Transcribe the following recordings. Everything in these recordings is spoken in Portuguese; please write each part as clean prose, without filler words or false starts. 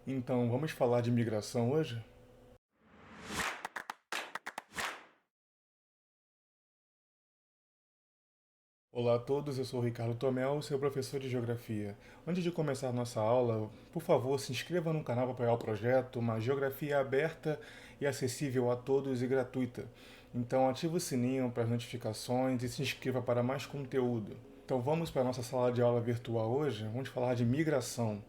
Então, vamos falar de migração hoje? Olá a todos, eu sou o Ricardo Tomel, seu professor de Geografia. Antes de começar nossa aula, por favor, se inscreva no canal para apoiar o projeto, uma geografia aberta e acessível a todos e gratuita. Então, ative o sininho para as notificações e se inscreva para mais conteúdo. Então, vamos para a nossa sala de aula virtual hoje. Vamos falar de migração,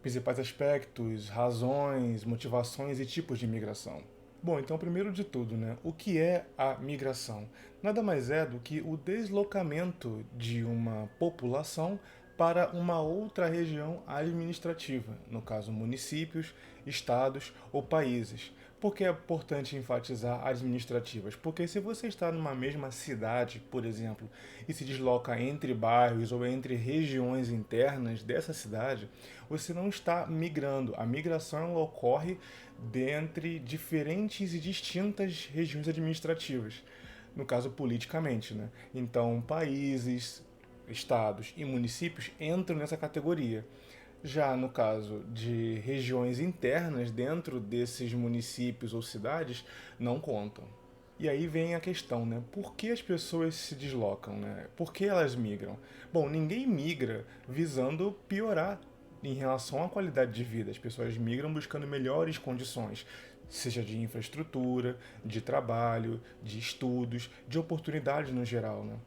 principais aspectos, razões, motivações e tipos de migração. Bom, então primeiro de tudo, né, o que é a migração? Nada mais é do que o deslocamento de uma população para uma outra região administrativa, no caso municípios, estados ou países. Por que é importante enfatizar administrativas? Porque se você está numa mesma cidade, por exemplo, e se desloca entre bairros ou entre regiões internas dessa cidade, você não está migrando. A migração ocorre dentre diferentes e distintas regiões administrativas, no caso politicamente, né? Então, países, estados e municípios entram nessa categoria. Já no caso de regiões internas dentro desses municípios ou cidades, não contam. E aí vem a questão, né? Por que as pessoas se deslocam, né? Por que elas migram? Bom, ninguém migra visando piorar em relação à qualidade de vida. As pessoas migram buscando melhores condições, seja de infraestrutura, de trabalho, de estudos, de oportunidades no geral, né?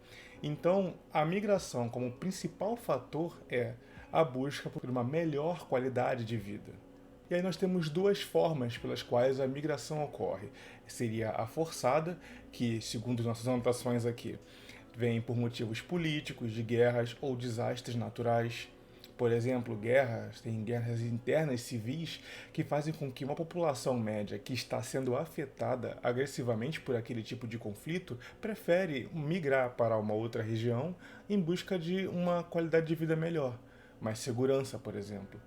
Então, a migração como principal fator é a busca por uma melhor qualidade de vida. E aí nós temos duas formas pelas quais a migração ocorre. Seria a forçada, que, segundo nossas anotações aqui, vem por motivos políticos, de guerras ou desastres naturais. Por exemplo, tem guerras internas civis que fazem com que uma população média que está sendo afetada agressivamente por aquele tipo de conflito prefere migrar para uma outra região em busca de uma qualidade de vida melhor, mais segurança, por exemplo.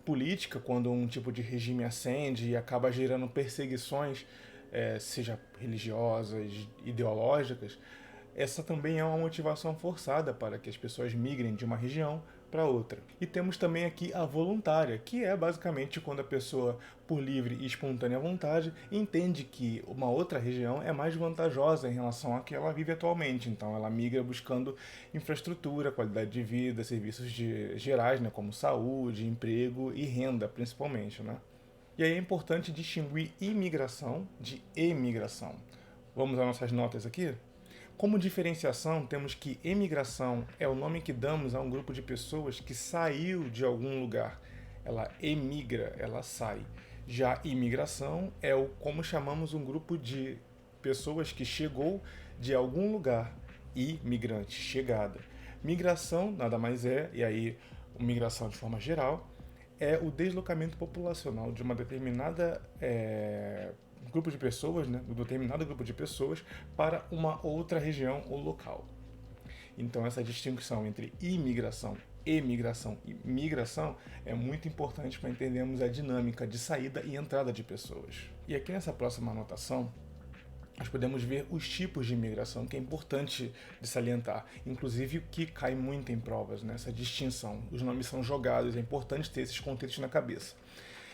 Política, quando um tipo de regime ascende e acaba gerando perseguições, seja religiosas, ideológicas, essa também é uma motivação forçada para que as pessoas migrem de uma região para outra. E temos também aqui a voluntária, que é basicamente quando a pessoa, por livre e espontânea vontade, entende que uma outra região é mais vantajosa em relação à que ela vive atualmente. Então ela migra buscando infraestrutura, qualidade de vida, serviços gerais, né, como saúde, emprego e renda, principalmente, né? E aí é importante distinguir imigração de emigração. Vamos às nossas notas aqui? Como diferenciação, temos que emigração é o nome que damos a um grupo de pessoas que saiu de algum lugar. Ela emigra, ela sai. Já imigração é o como chamamos um grupo de pessoas que chegou de algum lugar. Imigrante, chegada. Migração nada mais é, e aí migração de forma geral, é o deslocamento populacional de uma determinada grupo de pessoas, né, um determinado grupo de pessoas para uma outra região ou local. Então essa distinção entre imigração, emigração e migração é muito importante para entendermos a dinâmica de saída e entrada de pessoas. E aqui nessa próxima anotação, nós podemos ver os tipos de imigração, que é importante de salientar, inclusive o que cai muito em provas, né? Essa distinção. Os nomes são jogados, é importante ter esses contextos na cabeça.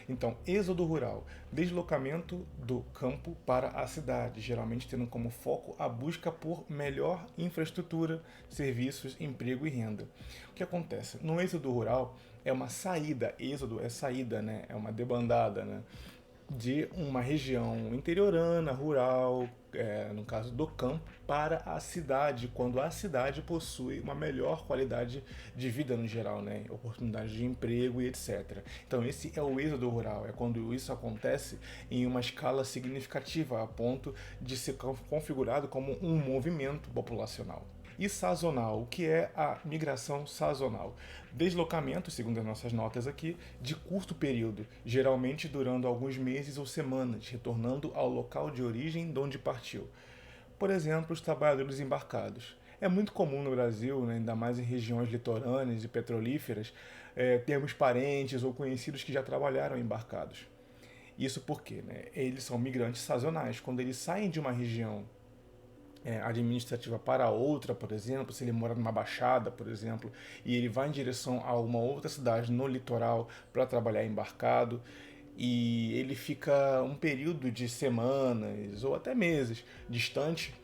Então, êxodo rural, deslocamento do campo para a cidade, geralmente tendo como foco a busca por melhor infraestrutura, serviços, emprego e renda. O que acontece? No êxodo rural é uma saída, êxodo é saída, né? É uma debandada, né? De uma região interiorana, rural, no caso do campo, para a cidade, quando a cidade possui uma melhor qualidade de vida no geral, né? Oportunidade de emprego e etc. Então esse é o êxodo rural, é quando isso acontece em uma escala significativa, a ponto de ser configurado como um movimento populacional. E sazonal, o que é a migração sazonal? Deslocamento, segundo as nossas notas aqui, de curto período, geralmente durando alguns meses ou semanas, retornando ao local de origem de onde partiu. Por exemplo, os trabalhadores embarcados. É muito comum no Brasil, né, ainda mais em regiões litorâneas e petrolíferas, termos parentes ou conhecidos que já trabalharam embarcados. Isso porque, né, eles são migrantes sazonais. Quando eles saem de uma região administrativa para outra, por exemplo, se ele mora numa baixada, por exemplo, e ele vai em direção a uma outra cidade no litoral para trabalhar embarcado, e ele fica um período de semanas ou até meses distante,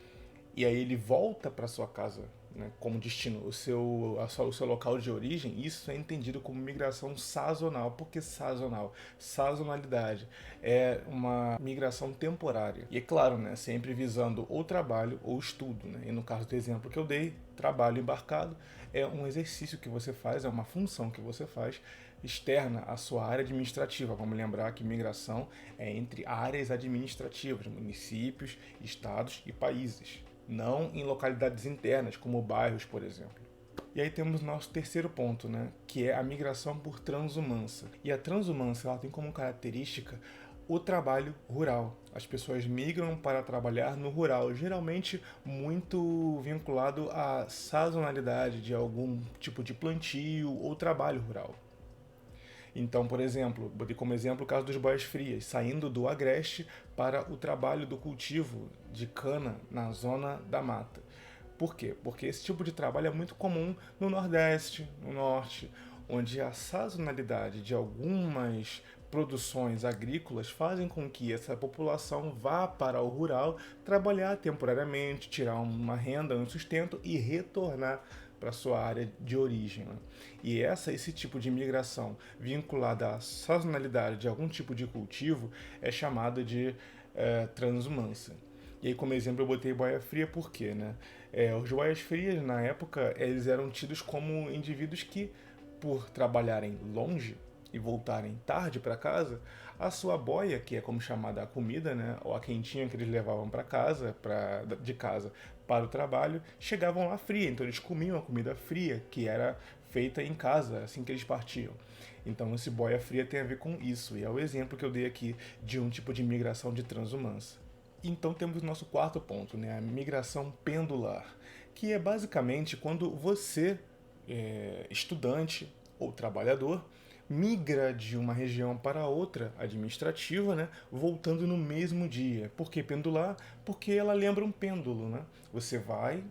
e aí ele volta para sua casa, né, como destino, o seu local de origem. Isso é entendido como migração sazonal. Por que sazonal? Sazonalidade é uma migração temporária. E é claro, né, sempre visando ou trabalho ou estudo. Né? E no caso do exemplo que eu dei, trabalho embarcado é um exercício que você faz, é uma função que você faz externa à sua área administrativa. Vamos lembrar que migração é entre áreas administrativas, municípios, estados e países, não em localidades internas, como bairros, por exemplo. E aí temos nosso terceiro ponto, né, que é a migração por transumância. E a transumância ela tem como característica o trabalho rural. As pessoas migram para trabalhar no rural, geralmente muito vinculado à sazonalidade de algum tipo de plantio ou trabalho rural. Então, por exemplo, botei como exemplo o caso dos boias frias, saindo do agreste para o trabalho do cultivo de cana na zona da mata. Por quê? Porque esse tipo de trabalho é muito comum no Nordeste, no Norte, onde a sazonalidade de algumas produções agrícolas fazem com que essa população vá para o rural trabalhar temporariamente, tirar uma renda, um sustento e retornar para sua área de origem. Né? E esse tipo de migração vinculada à sazonalidade de algum tipo de cultivo é chamada de transumância. E aí, como exemplo, eu botei boia fria porque, né? Os boias frias, na época, eles eram tidos como indivíduos que, por trabalharem longe e voltarem tarde para casa, a sua boia, que é como chamada a comida, né, ou a quentinha que eles levavam para casa, de casa para o trabalho, chegavam lá fria. Então eles comiam a comida fria, que era feita em casa, assim que eles partiam. Então esse boia fria tem a ver com isso, e é o exemplo que eu dei aqui de um tipo de migração de transumância. Então temos o nosso quarto ponto, né, a migração pendular, que é basicamente quando você, estudante ou trabalhador, migra de uma região para outra administrativa, né, voltando no mesmo dia. Por que pendular? Porque ela lembra um pêndulo, né? Você vai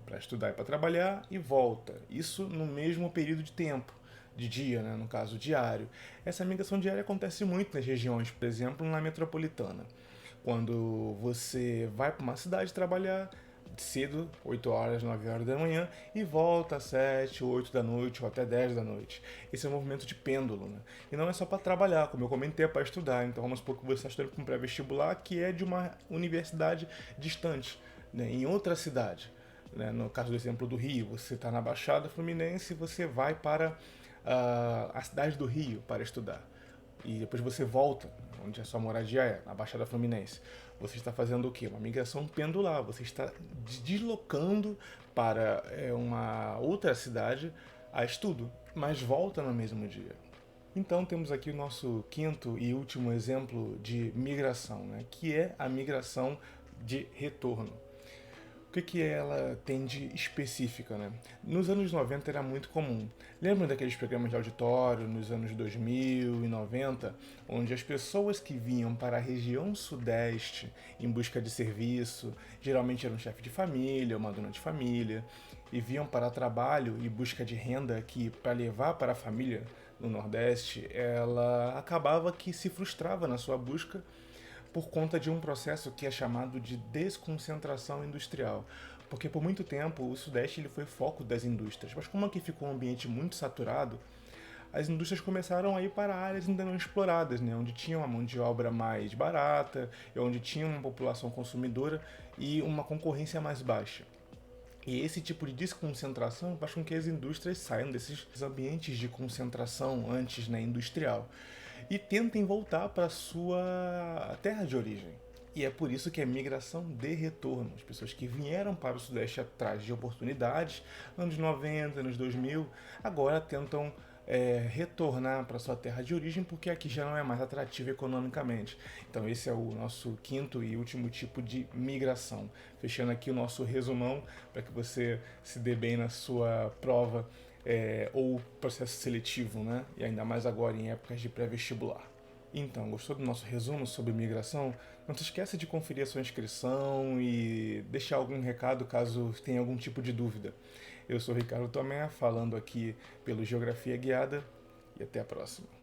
para estudar e para trabalhar e volta. Isso no mesmo período de tempo, de dia, né, no caso diário. Essa migração diária acontece muito nas regiões, por exemplo, na metropolitana. Quando você vai para uma cidade trabalhar cedo, 8 horas, 9 horas da manhã, e volta às 7, 8 da noite ou até 10 da noite. Esse é um movimento de pêndulo, né? E não é só para trabalhar, como eu comentei, é para estudar. Então vamos supor que você está estudando para um pré-vestibular que é de uma universidade distante, né, em outra cidade. Né? No caso do exemplo do Rio, você está na Baixada Fluminense e você vai para a cidade do Rio para estudar. E depois você volta, onde a sua moradia é, na Baixada Fluminense. Você está fazendo o quê? Uma migração pendular. Você está deslocando para uma outra cidade a estudo, mas volta no mesmo dia. Então temos aqui o nosso quinto e último exemplo de migração, né? Que é a migração de retorno. O que ela tem de específica, né? Nos anos 90 era muito comum. Lembram daqueles programas de auditório nos anos 2000 e 90, onde as pessoas que vinham para a região sudeste em busca de serviço, geralmente eram um chefe de família, uma dona de família, e vinham para trabalho e busca de renda que para levar para a família no Nordeste, ela acabava que se frustrava na sua busca por conta de um processo que é chamado de desconcentração industrial. Porque por muito tempo o Sudeste ele foi foco das indústrias, mas como aqui ficou um ambiente muito saturado, as indústrias começaram a ir para áreas ainda não exploradas, né? Onde tinha uma mão de obra mais barata, onde tinha uma população consumidora e uma concorrência mais baixa. E esse tipo de desconcentração faz com que as indústrias saiam desses ambientes de concentração antes, né, industrial e tentem voltar para a sua terra de origem. E é por isso que é migração de retorno. As pessoas que vieram para o Sudeste atrás de oportunidades, anos 90, anos 2000, agora tentam retornar para sua terra de origem porque aqui já não é mais atrativo economicamente. Então esse é o nosso quinto e último tipo de migração. Fechando aqui o nosso resumão para que você se dê bem na sua prova ou processo seletivo, né? E ainda mais agora em épocas de pré-vestibular. Então, gostou do nosso resumo sobre migração? Não se esqueça de conferir a sua inscrição e deixar algum recado caso tenha algum tipo de dúvida. Eu sou Ricardo Tomé, falando aqui pelo Geografia Guiada, e até a próxima.